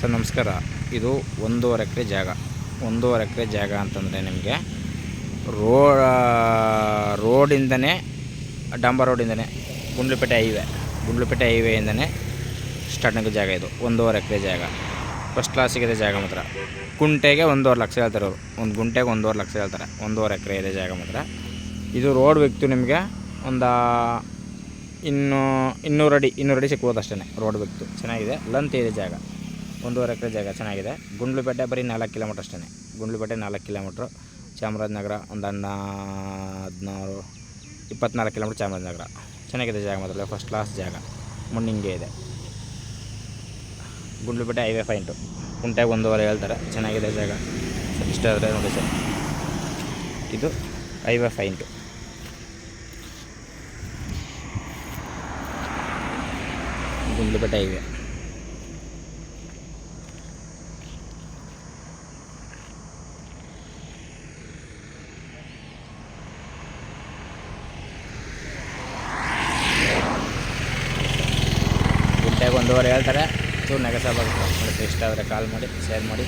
Sir ನಮಸ್ಕಾರ. ಇದು 1.5 ಎಕರೆ ಜಾಗ. 1.5 ಎಕರೆ ಜಾಗ ಅಂತಂದರೆ ನಿಮಗೆ ರೋಡಿಂದನೇ ಡಾಂಬರ್ ರೋಡಿಂದನೇ ಗುಂಡ್ಲುಪೇಟೆ ಹೈವೇಯಿಂದನೇ ಸ್ಟಾರ್ಟಿಂಗ್ ಜಾಗ. ಇದು 1.5 ಎಕರೆ ಜಾಗ, ಫಸ್ಟ್ ಕ್ಲಾಸ್ ಸಿಗಿದೆ ಜಾಗ ಮಾತ್ರ. ಕುಂಟೆಗೆ 1.5 ಲಕ್ಷ ಹೇಳ್ತಾರೆ ಅವರು. ಒಂದು ಗುಂಟೆಗೆ 1.5 ಲಕ್ಷ ಹೇಳ್ತಾರೆ. 1.5 ಎಕರೆ ಇದೆ ಜಾಗ ಮಾತ್ರ. ಇದು ರೋಡ್ ಬಿತ್ತು ನಿಮಗೆ ಒಂದು 200 ಅಡಿ ಸಿಕ್ಬೋದು ಅಷ್ಟೇ. ರೋಡ್ ಬಿತ್ತು ಚೆನ್ನಾಗಿದೆ, ಲೆಂತ್ ಇದೆ ಜಾಗ. 1.5 ಎಕರೆ ಜಾಗ ಚೆನ್ನಾಗಿದೆ. ಗುಂಡ್ಲುಪೇಟೆ ಬರೀ 4 ಕಿಲೋಮೀಟ್ರ್ ಅಷ್ಟೇ. ಗುಂಡ್ಲುಪೇಟೆ 4 ಕಿಲೋಮೀಟ್ರು. ಚಾಮರಾಜನಗರ ಒಂದು 24 ಕಿಲೋಮೀಟ್ರ್ ಚಾಮರಾಜನಗರ. ಚೆನ್ನಾಗಿದೆ ಜಾಗ ಮಾತ್ರ, ಫಸ್ಟ್ ಕ್ಲಾಸ್ ಜಾಗ. ಮಣ್ಣಿಂಗೆ ಇದೆ. Gundlupet highway point. ಕುಂಟೆಗೆ 1.5 ಹೇಳ್ತಾರೆ. ಚೆನ್ನಾಗಿದೆ ಜಾಗ. ಇಷ್ಟ ಆದರೆ ನೋಡಿ ಸರ್, ಇದು ಹೈವೇ ಪಾಯಿಂಟು. ಗುಂಡ್ಲುಪೇಟೆ ಹೈವೇ. ಗುಂಟೆಗೆ 1.5 ಹೇಳ್ತಾರೆ. ಚೂರು ನೆಗೆಸಬಾರ್ದು. ಇಷ್ಟ ಆದರೆ ಕಾಲ್ ಮಾಡಿ, ಶೇರ್ ಮಾಡಿ.